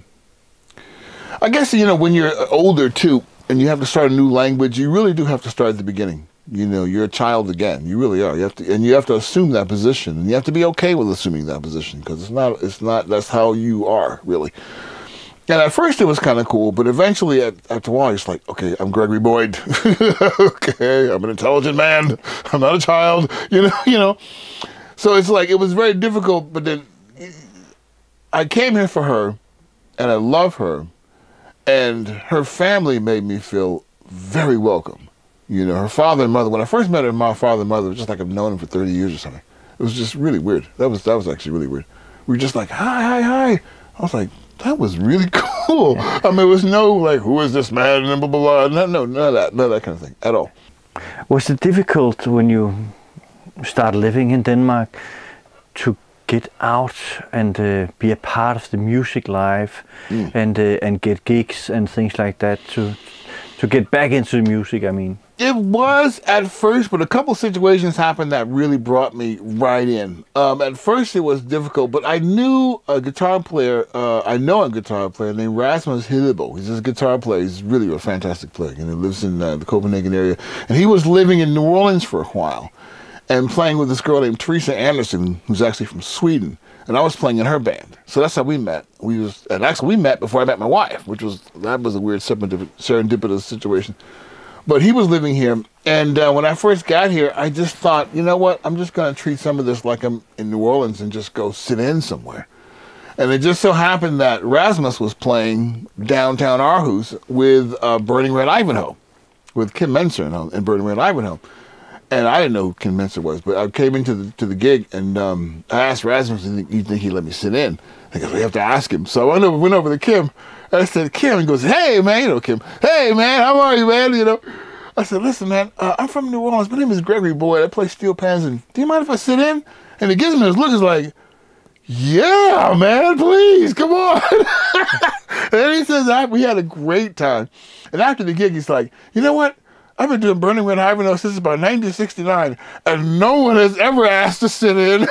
guess, you know, when you're older too, and you have to start a new language, you really do have to start at the beginning. You know, you're a child again. You really are. You have to assume that position, and you have to be okay with assuming that position, because it's not. That's how you are, really. And at first it was kind of cool, but eventually, after a while, it's like, okay, I'm Gregory Boyd. Okay, I'm an intelligent man. I'm not a child. You know. So it's like, it was very difficult. But then I came here for her, and I love her, and her family made me feel very welcome. You know, her father and mother. When I first met her, my father and mother, it was just like I've known them for 30 years or something. It was just really weird. That was actually really weird. We were just like, hi. I was like, that was really cool. I mean, it was no like, who is this man? And blah, blah, blah. No, none of that kind of thing at all. Was it difficult when you start living in Denmark to get out and be a part of the music life and get gigs and things like that, to get back into the music, I mean? It was at first, but a couple situations happened that really brought me right in. At first, it was difficult, but I knew a guitar player. I know a guitar player named Rasmus Hillebo. He's a guitar player. He's really a fantastic player, and he lives in the Copenhagen area. And he was living in New Orleans for a while and playing with this girl named Teresa Anderson, who's actually from Sweden. And I was playing in her band. So that's how we met. We met before I met my wife, that was a weird serendipitous situation. But he was living here, and when I first got here, I just thought, you know what, I'm just going to treat some of this like I'm in New Orleans and just go sit in somewhere. And it just so happened that Rasmus was playing downtown Aarhus with Burning Red Ivanhoe, with Kim Menser in Burning Red Ivanhoe. And I didn't know who Kim Menser was, but I came into the gig, and I asked Rasmus, you think he'd let me sit in? I goes, we have to ask him. So I went over to Kim, and I said, Kim, and he goes, hey, man, you know, Kim, hey, man, how are you, man, you know? I said, listen, man, I'm from New Orleans. My name is Gregory Boyd. I play steel pans, and do you mind if I sit in? And he gives me this look, is like, yeah, man, please, come on. And then he says, we had a great time. And after the gig, he's like, you know what? I've been doing Burning Red Ivanhoe since about 1969, and no one has ever asked to sit in.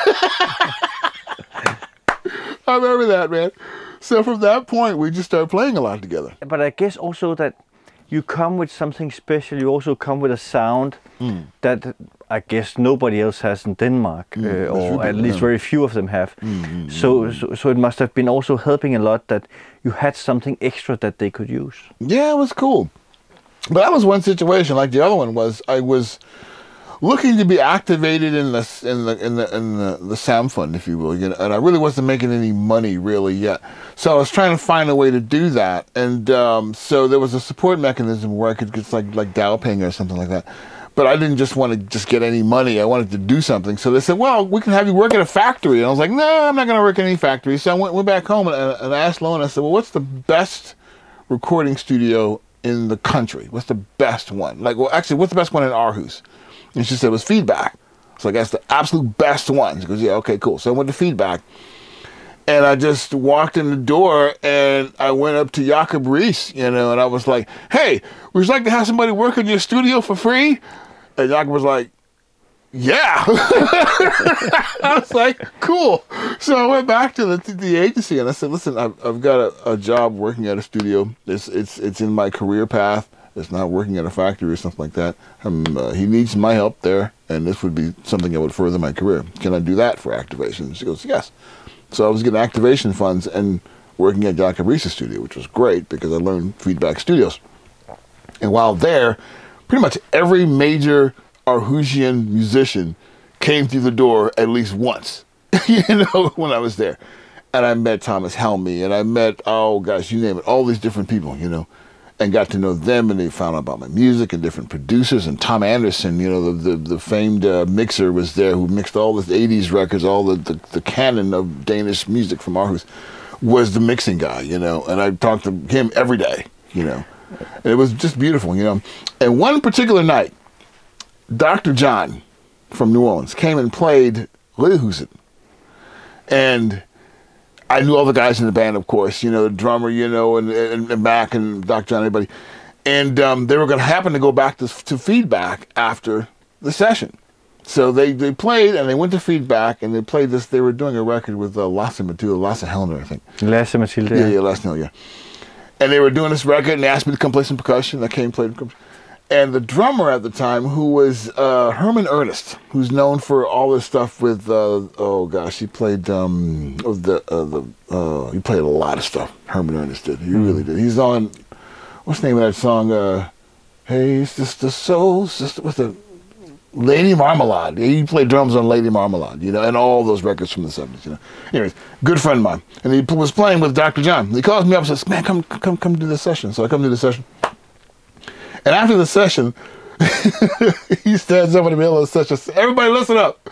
I remember that, man. So from that point, we just started playing a lot together. But I guess also that you come with something special. You also come with a sound that I guess nobody else has in Denmark, or at least very few of them have. So it must have been also helping a lot that you had something extra that they could use. Yeah, it was cool. But that was one situation. Like the other one was, I was looking to be activated in the samfund, if you will, you know, and I really wasn't making any money really yet. So I was trying to find a way to do that, and so there was a support mechanism where I could get like dowping or something like that. But I didn't just want to just get any money. I wanted to do something. So they said, well, we can have you work at a factory. And I was like, no, I'm not going to work at any factory. So I went back home and I asked Lone, I said, well, what's the best recording studio in the country? What's the best one? Like, well, actually, what's the best one in Aarhus? And she said it was Feedback. So I guess the absolute best one. She goes, yeah, okay, cool. So I went to Feedback. And I just walked in the door and I went up to Jacob Rees, you know, and I was like, hey, would you like to have somebody work in your studio for free? And Jacob was like, yeah. I was like, cool. So I went back to the agency and I said, listen, I've got a job working at a studio. It's in my career path. It's not working at a factory or something like that. He needs my help there, and this would be something that would further my career. Can I do that for activation? And she goes, yes. So I was getting activation funds and working at Jacob Rees' studio, which was great because I learned Feedback Studios. And while there, pretty much every major Aarhusian musician came through the door at least once, you know, when I was there. And I met Thomas Helmy, and I met, oh gosh, you name it, all these different people, you know, and got to know them, and they found out about my music and different producers. And Tom Anderson, you know, the famed mixer was there who mixed all the 80s records, all the canon of Danish music from Aarhus, was the mixing guy, you know, and I talked to him every day, you know. And it was just beautiful, you know. And one particular night, Dr. John from New Orleans came and played Livet. And I knew all the guys in the band, of course, you know, the drummer, you know, and Mac and Dr. John, everybody. And they were going to happen to go back to feedback after the session. So they played, and they went to feedback, and they played this. They were doing a record with Lasse Helner, I think. Lasse Mathilde. Yeah, Lasse Helner, yeah. And they were doing this record, and they asked me to come play some percussion. I came and played. And the drummer at the time, who was Herman Ernest, who's known for all this stuff with, oh gosh, he played he played a lot of stuff. Herman Ernest did. He really did. He's on, what's the name of that song? Hey, it's just the soul, sister, what's the, Lady Marmalade. He played drums on Lady Marmalade, you know, and all those records from the 70s, you know. Anyways, good friend of mine. And he was playing with Dr. John. He calls me up and says, man, come do this session. So I come to the session. And after the session, he stands up in the middle of the session. Everybody listen up.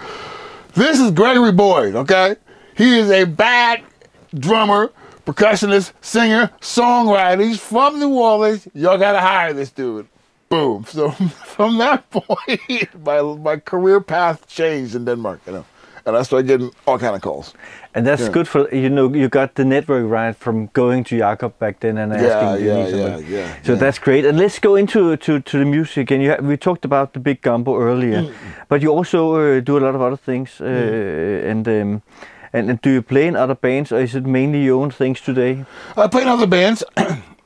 This is Gregory Boyd, okay? He is a bad drummer, percussionist, singer, songwriter. He's from New Orleans. Y'all gotta hire this dude. Boom. So from that point, my career path changed in Denmark, you know. And I started getting all kind of calls. And that's good for, you know, you got the network right from going to Jakob back then and asking yeah. So that's great. And let's go into the music. And we talked about the Big Gumbo earlier, but you also do a lot of other things. And do you play in other bands, or is it mainly your own things today? I play in other bands.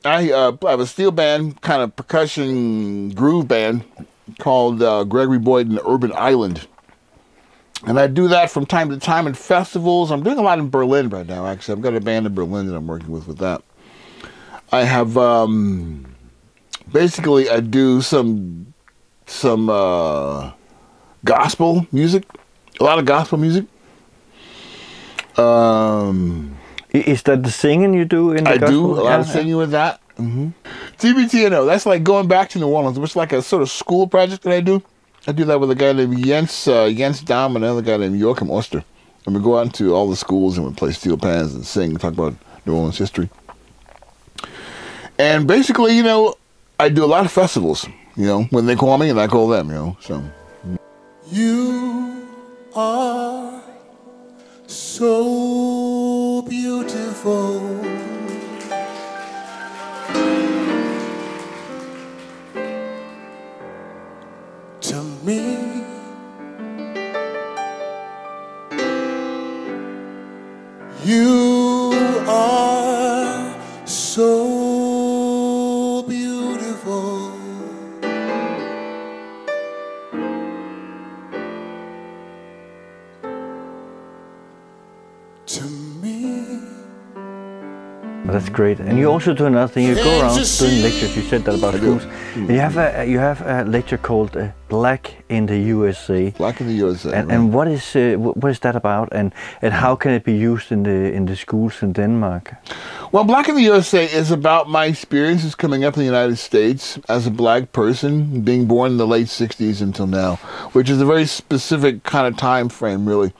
I have a steel band, kind of percussion groove band called Gregory Boyd and the Urban Island. And I do that from time to time in festivals. I'm doing a lot in Berlin right now, actually. I've got a band in Berlin that I'm working with that. I have, basically, I do some gospel music, a lot of gospel music. Is that the singing you do in the gospel? I do a lot of singing with that. TBTNO, that's like going back to New Orleans, which is like a sort of school project that I do. I do that with a guy named Jens Dam and another guy named Joachim Oster. And we go out into all the schools and we play steel pans and sing and talk about New Orleans history. And basically, you know, I do a lot of festivals, you know, when they call me and I call them, you know, so. You are so beautiful. To me, you are so beautiful. To me. That's great. And you also do another thing. You go around doing lectures. You said that about schools. You have a lecture called Black in the USA. Black in the USA. And what is that about? And how can it be used in the schools in Denmark? Well, Black in the USA is about my experiences coming up in the United States as a black person, being born in the late 60s until now, which is a very specific kind of time frame, really.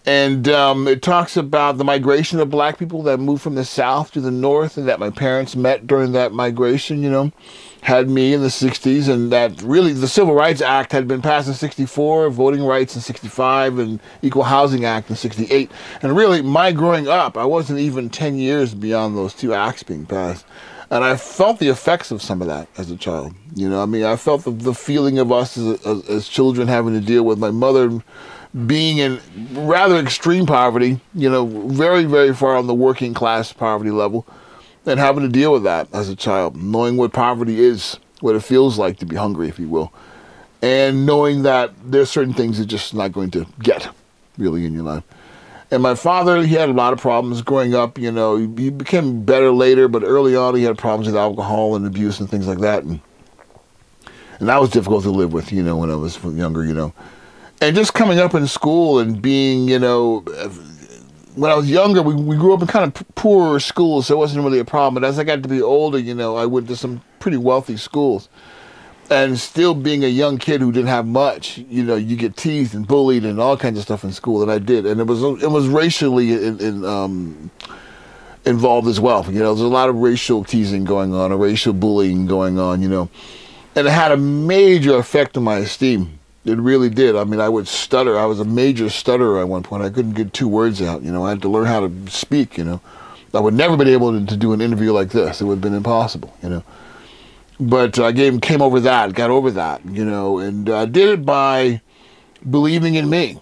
And it talks about the migration of black people that moved from the South to the North, and that my parents met during that migration, you know, had me in the 60s, and that really the Civil Rights Act had been passed in 64, voting rights in 65, and Equal Housing Act in 68. And really, my growing up, I wasn't even 10 years beyond those two acts being passed. And I felt the effects of some of that as a child. You know, I mean, I felt the feeling of us as children having to deal with my mother being in rather extreme poverty, you know, very, very far on the working class poverty level, and having to deal with that as a child, knowing what poverty is, what it feels like to be hungry, if you will, and knowing that there's certain things you're just not going to get, really, in your life. And my father, he had a lot of problems growing up, you know, he became better later, but early on he had problems with alcohol and abuse and things like that, and that was difficult to live with, you know, when I was younger, you know. And just coming up in school and being, you know, when I was younger, we grew up in kind of poorer schools, so it wasn't really a problem. But as I got to be older, you know, I went to some pretty wealthy schools. And still being a young kid who didn't have much, you know, you get teased and bullied and all kinds of stuff in school, and I did. And it was racially involved as well. You know, there's a lot of racial teasing going on, or racial bullying going on, you know. And it had a major effect on my esteem. It really did. I mean, I would stutter. I was a major stutterer at one point. I couldn't get 2 words out, you know. I had to learn how to speak, you know. I would never been able to do an interview like this. It would have been impossible, you know. But I got over that, you know, and I did it by believing in me,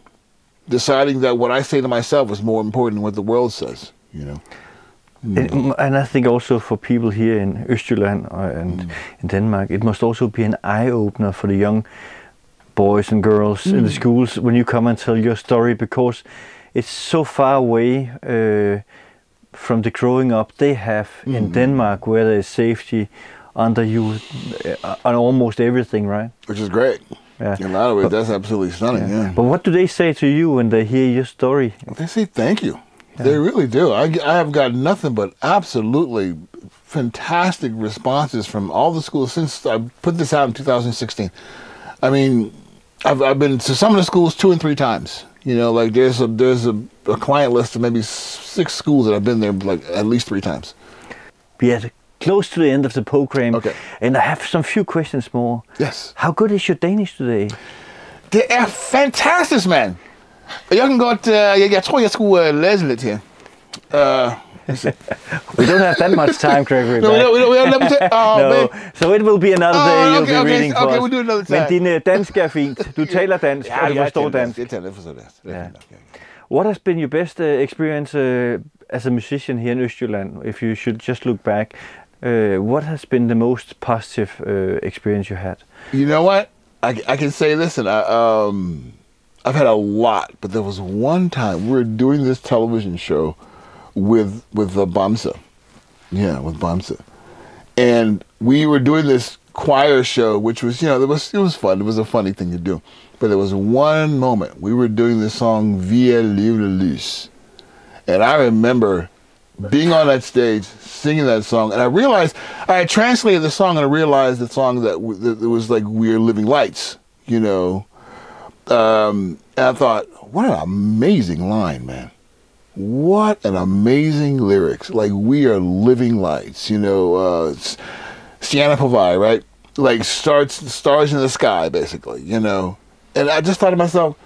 deciding that what I say to myself is more important than what the world says, you know. And I think also for people here in Østjylland and in Denmark, it must also be an eye-opener for the young boys and girls in the schools when you come and tell your story, because it's so far away from the growing up they have in Denmark, where there is safety under you on almost everything, right? Which is great. Yeah. In a lot of ways, that's absolutely stunning, yeah. But what do they say to you when they hear your story? Well, they say thank you. Yeah. They really do. I have got nothing but absolutely fantastic responses from all the schools since I put this out in 2016. I mean, I've been to some of the schools 2 and 3 times. You know, like there's a client list of maybe 6 schools that I've been there like at least 3 times. Yeah. Close to the end of the program, and I have some few questions more. Yes. How good is your Danish today? Det er fantastisk, mand. Jeg kan godt, jeg tror, jeg skulle læse lidt her. We don't have that much time, Gregory. No, no. So it will be another day you'll be reading for us. Okay, we'll do another time. Men din dansk er fint. Du taler dansk, og du forstår dansk. Jeg taler for dansk. What has been your best experience as a musician here in Østjylland? If you should just look back, what has been the most positive experience you had? You know what? I can say this, and I've had a lot, but there was one time we were doing this television show with Bamse. Yeah, with Bamse. And we were doing this choir show, which was, you know, it was fun. It was a funny thing to do. But there was one moment we were doing the song Via Livet. And I remember being on that stage, singing that song, and I realized, I had translated the song, and I realized the song that it was like We Are Living Lights, you know. And I thought, what an amazing line, man. What an amazing lyrics. Like, we are living lights, you know, Sienna Pavai, right? Like, stars in the sky, basically, you know. And I just thought to myself,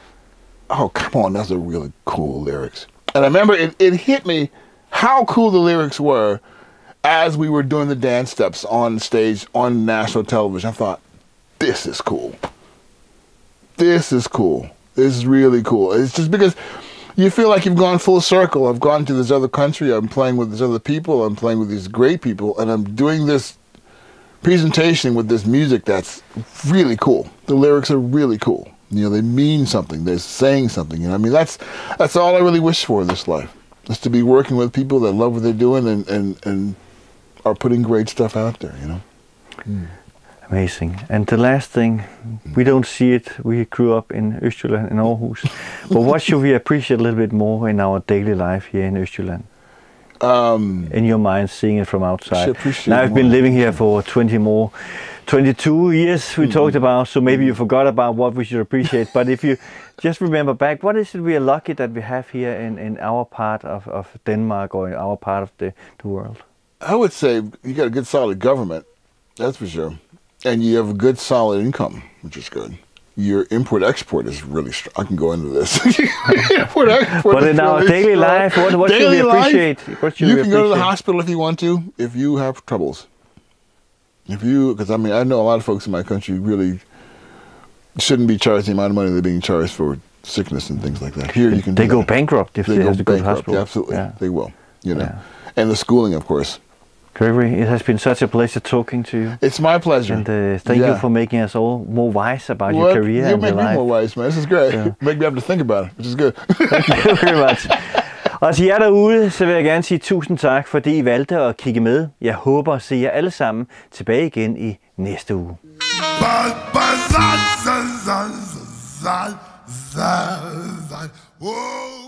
oh, come on, that's a really cool lyrics. And I remember it hit me how cool the lyrics were as we were doing the dance steps on stage on national television. I thought, this is cool. This is cool. This is really cool. It's just because you feel like you've gone full circle. I've gone to this other country. I'm playing with these other people. I'm playing with these great people. And I'm doing this presentation with this music that's really cool. The lyrics are really cool. You know, they mean something. They're saying something. You know, I mean, that's all I really wish for in this life. Is to be working with people that love what they're doing and are putting great stuff out there, you know. Amazing. And the last thing, we don't see it. We grew up in Østjylland, in Aarhus. But what should we appreciate a little bit more in our daily life here in Østjylland? In your mind, seeing it from outside. Now I've been living here for 22 years we talked about, so maybe you forgot about what we should appreciate. But if you just remember back, what is it we are lucky that we have here in our part of Denmark, or in our part of the world? I would say you got a good solid government, that's for sure. And you have a good solid income, which is good. Your import-export is really strong. I can go into this. Import-export. But in our daily life, what should we appreciate? You can go to the hospital if you want to, if you have troubles. Because I mean, I know a lot of folks in my country really shouldn't be charged the amount of money they're being charged for sickness and things like that. Here you can. They go bankrupt if they have to go to the hospital. Yeah, absolutely, they will. You know, and the schooling, of course. Gregory, it has been such a pleasure talking to you. It's my pleasure. And thank you for making us all more wise about your career and your life. You make me more wise, man. This is great. Yeah. Make me have to think about it, which is good. Thank you very much. Og til jer derude, så vil jeg gerne sige tusind tak, fordi I valgte at kigge med. Jeg håber at se jer alle sammen tilbage igen i næste uge. Whoa.